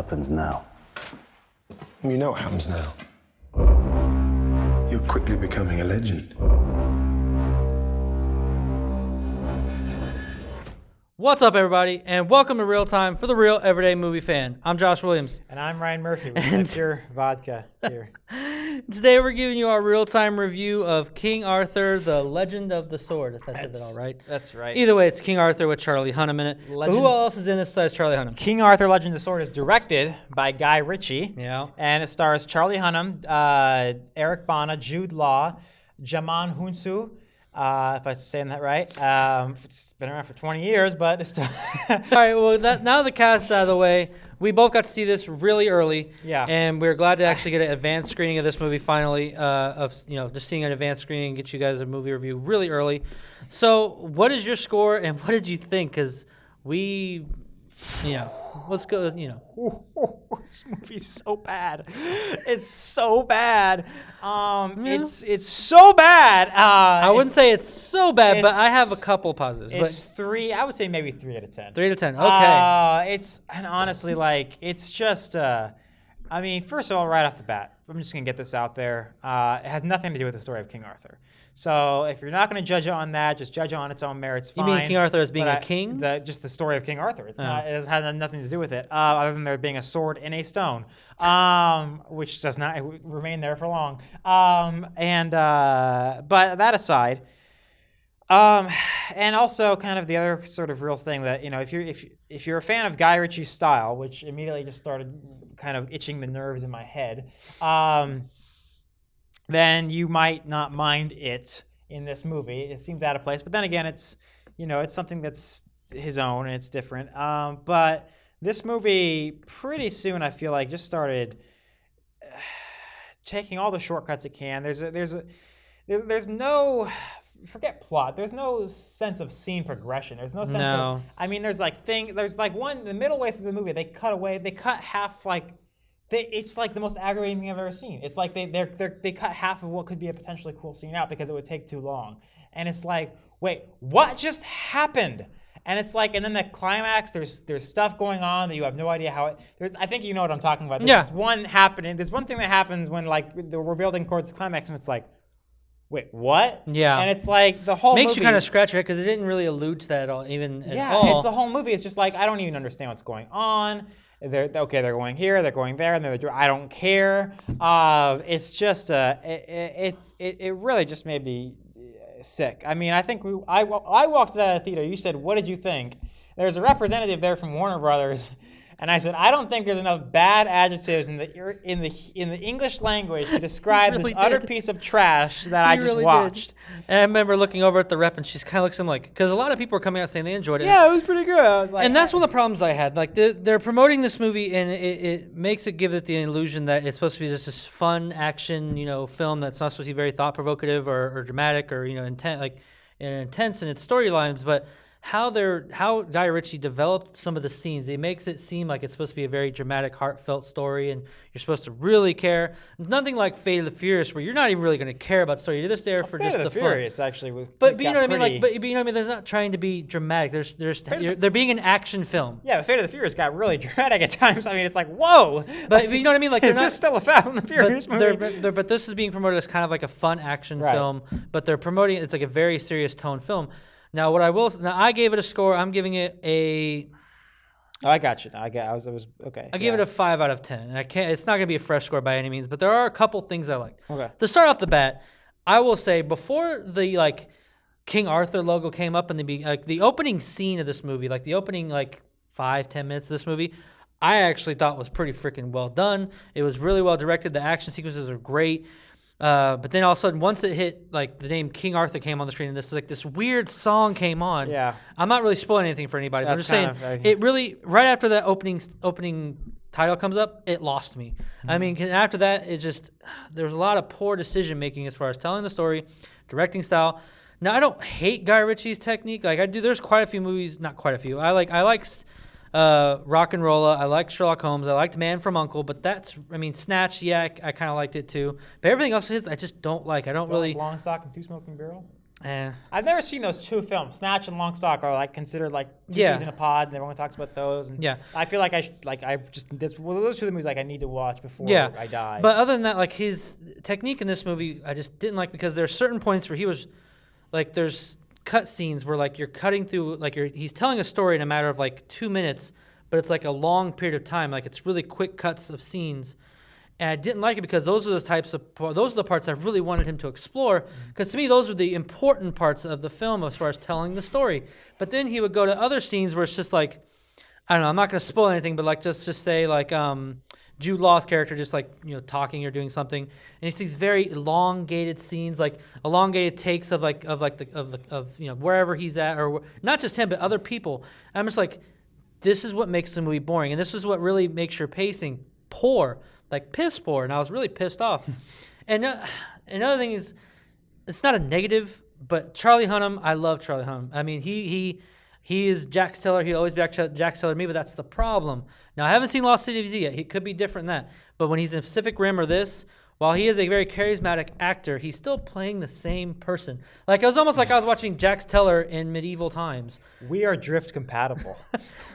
happens now? You know what happens now. You're quickly becoming a legend. What's up, everybody, and welcome to Real Time for the Real Everyday Movie Fan. I'm Josh Williams. And I'm Ryan Murphy with your vodka here. Today we're giving you our real-time review of King Arthur, The Legend of the Sword, if I said that all right. That's right. Either way, it's King Arthur with Charlie Hunnam in it. But who else is in this besides Charlie Hunnam? King Arthur, Legend of the Sword is directed by Guy Ritchie. Yeah. And it stars Charlie Hunnam, Eric Bana, Jude Law, Djimon Hounsou, if I'm saying that right. It's been around for 20 years, but it's still... All right, well, now the cast's out of the way. We both got to see this really early. Yeah. And we're glad to actually get an advanced screening of this movie finally, just seeing an advanced screening and get you guys a movie review really early. So what is your score and what did you think? Because let's go, This movie's so bad. It's so bad. It's so bad. I wouldn't say it's so bad, but I have a couple positives. It's 3. I would say maybe 3 out of 10. 3 out of 10. Okay. And honestly, it's just. First of all, right off the bat, I'm just gonna get this out there. It has nothing to do with the story of King Arthur. So if you're not gonna judge it on that, just judge it on its own merits. Fine. You mean King Arthur as being a king? Just the story of King Arthur. It's not. It has nothing to do with it, other than there being a sword in a stone, which does not remain there for long. But that aside. And also kind of the other sort of real thing that, if you're a fan of Guy Ritchie's style, which immediately just started kind of itching the nerves in my head, then you might not mind it in this movie. It seems out of place, but then again, it's something that's his own and it's different. But this movie pretty soon, I feel like, just started taking all the shortcuts it can. There's no... Forget plot. There's no sense of scene progression. There's no sense of... there's the middle way through the movie, they cut half, it's like the most aggravating thing I've ever seen. It's like they cut half of what could be a potentially cool scene out because it would take too long. And it's like, wait, what just happened? And it's like, and then the climax, there's stuff going on that you have no idea how it... I think you know what I'm talking about. There's one thing that happens when, we're building towards the climax, and it's like, wait, what? Yeah. And it's like the whole Makes movie... you kind of scratch your head because it didn't really allude to that at all, at all. It's the whole movie. It's just like, I don't even understand what's going on. They're going here, they're going there, and I don't care. It's just, it really just made me sick. I think I walked out of the theater. You said, what did you think? There's a representative there from Warner Brothers. And I said, I don't think there's enough bad adjectives in the English language to describe really this utter piece of trash that I just watched. And I remember looking over at the rep, and she's kind of looks at him because a lot of people are coming out saying they enjoyed it. Yeah, it was pretty good. I was like, and that's one of the problems I had. They're promoting this movie, and it makes it give it the illusion that it's supposed to be just this fun action, film that's not supposed to be very thought provocative or dramatic or intense in its storylines, but how Guy Ritchie developed some of the scenes, it makes it seem like it's supposed to be a very dramatic, heartfelt story, and you're supposed to really care. Nothing like Fate of the Furious, where you're not even really going to care about the story. You're just there for just the fun. Furious, actually, but you know what I mean. But you know what I mean. They're not trying to be dramatic. They're being an action film. Yeah, but Fate of the Furious got really dramatic at times. it's like, whoa. But you know what I mean. Is this still a Fast and the Furious movie? But this is being promoted as kind of like a fun action film. But they're promoting it's like a very serious tone film. Now, I gave it a score. I'm giving it a... Oh, I got you. I was okay. I gave it a 5 out of 10. And it's not going to be a fresh score by any means, but there are a couple things I liked. Okay. To start off the bat, I will say, before the, King Arthur logo came up in the opening scene of this movie, the opening, 5-10 minutes of this movie, I actually thought was pretty freaking well done. It was really well directed. The action sequences are great. But then all of a sudden, once it hit, the name King Arthur came on the screen, and this weird song came on. Yeah. I'm not really spoiling anything for anybody. But I'm just saying, of, it really, right after that opening title comes up, it lost me. Mm-hmm. After that, there was a lot of poor decision making as far as telling the story, directing style. Now, I don't hate Guy Ritchie's technique. I do. There's quite a few movies, not quite a few. I like Rock and Rolla. I liked Sherlock Holmes. I liked Man from U.N.C.L.E. But Snatch, I kind of liked it too. But everything else I just don't like. I don't really... Long Sock and Two Smoking Barrels? I've never seen those two films. Snatch and Long Stock are like considered like two movies in a pod, and everyone talks about those. And I feel like those two of the movies like I need to watch before I die. But other than that, like his technique in this movie, I just didn't like because there's certain points where he was like, there's cut scenes where like you're cutting through, like he's telling a story in a matter of like 2 minutes, but it's like a long period of time. Like it's really quick cuts of scenes. And I didn't like it because those are the parts I really wanted him to explore. Because to me, those are the important parts of the film as far as telling the story. But then he would go to other scenes where it's just like, I don't know, I'm not going to spoil anything, but like just say like Jude Law's character just like, you know, talking or doing something, and he sees very elongated scenes, like elongated takes of you know, wherever he's at, or not just him but other people. And I'm just like, this is what makes the movie boring, and this is what really makes your pacing poor. Like piss poor, and I was really pissed off. And another thing is, it's not a negative, but Charlie Hunnam, I love Charlie Hunnam. I mean, he is Jax Teller. He'll always be Jax Teller to me, but that's the problem. Now, I haven't seen Lost City of Z yet. He could be different than that. But when he's in Pacific Rim or this, while he is a very charismatic actor, he's still playing the same person. Like, it was almost like I was watching Jax Teller in medieval times. We are drift compatible.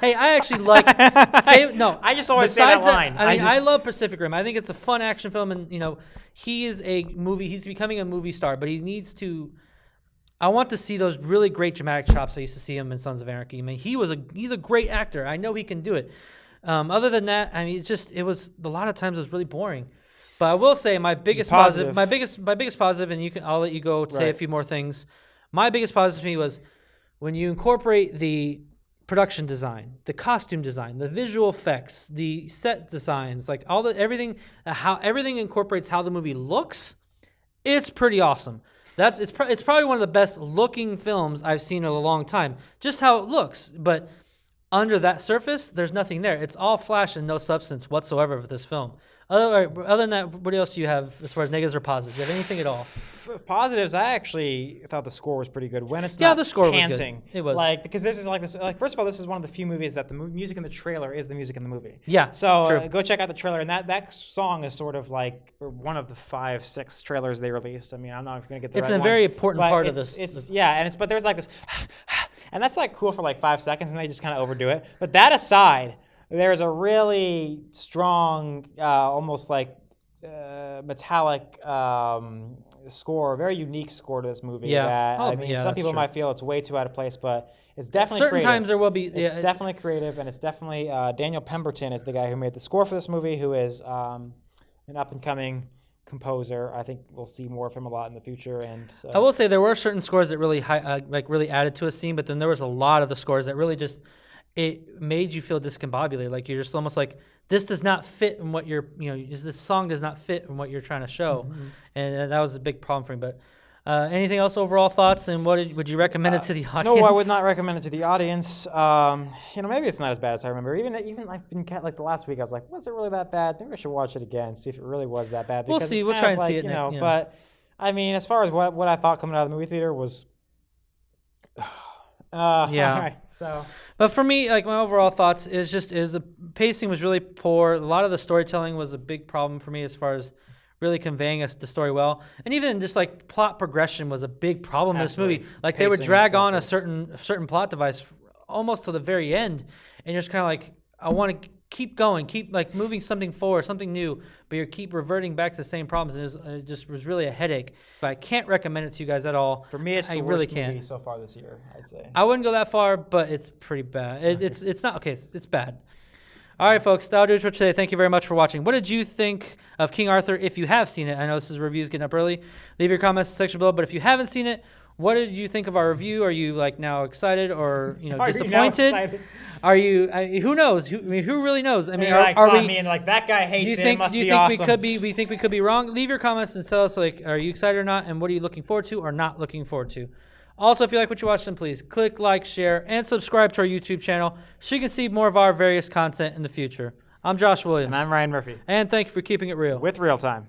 Hey, I actually like... I just always say that line. I love Pacific Rim. I think it's a fun action film, and, you know, he's becoming a movie star, but he needs to... I want to see those really great dramatic chops I used to see him in Sons of Anarchy. I mean, he's a great actor. I know he can do it. Other than that, I mean, a lot of times it was really boring. But I will say my biggest positive, and I'll let you go say a few more things. My biggest positive to me was when you incorporate the production design, the costume design, the visual effects, the set designs, like everything incorporates how the movie looks. It's pretty awesome. It's probably one of the best looking films I've seen in a long time. Just how it looks, but under that surface, there's nothing there. It's all flash and no substance whatsoever for this film. Other than that, what else do you have as far as negatives or positives? Do you have anything at all? Positives, I actually thought the score was pretty good. When it's not the score panting. Was good. It was. Like, because there's like this, like, first of all, this is one of the few movies that the music in the trailer is the music in the movie. Yeah, so go check out the trailer, and that song is sort of like one of the 5-6 trailers they released. I mean, I'm not going to get the right one. It's a very important part of this. But there's like this, and that's like cool for like 5 seconds, and they just kind of overdo it. But that aside, there's a really strong, almost like metallic score, a very unique score to this movie. Yeah. Some people might feel it's way too out of place, but it's definitely creative. Times there will be. It's definitely creative, and it's definitely Daniel Pemberton is the guy who made the score for this movie, who is an up-and-coming composer. I think we'll see more of him a lot in the future. And so. I will say there were certain scores that really really added to a scene, but then there was a lot of the scores that really just it made you feel discombobulated. Like you're just almost like, this does not fit in what this song does not fit in what you're trying to show. Mm-hmm. And that was a big problem for me. But anything else, overall thoughts, and would you recommend it to the audience? No, I would not recommend it to the audience. Maybe it's not as bad as I remember. Even I've been like the last week, I was like, was it really that bad? Maybe I should watch it again, see if it really was that bad. We'll see. We'll try and see it. But I mean, as far as what I thought coming out of the movie theater was, all right. So, but for me, like my overall thoughts is the pacing was really poor. A lot of the storytelling was a big problem for me as far as really conveying us the story well, and even just like plot progression was a big problem in this movie. Like they would drag on a certain plot device almost to the very end, and you're just kind of like, I want to keep going, keep like moving something forward, something new, but you keep reverting back to the same problems, and it just was really a headache. But I can't recommend it to you guys at all. For me, it's the worst movie so far this year, I'd say. I wouldn't go that far, but it's pretty bad. It's not okay. It's bad. All right, folks, that'll do it for today. Thank you very much for watching. What did you think of King Arthur if you have seen it? I know this is reviews getting up early. Leave your comments in the section below, but if you haven't seen it, what did you think of our review? Are you like now excited or disappointed? Are you? Who knows? Who really knows? I mean, are we? Like that guy hates it. Must be awesome. We think we could be wrong. Leave your comments and tell us like, are you excited or not? And what are you looking forward to or not looking forward to? Also, if you like what you watched, then please click like, share, and subscribe to our YouTube channel so you can see more of our various content in the future. I'm Josh Williams. And I'm Ryan Murphy. And thank you for keeping it real with ReelTime.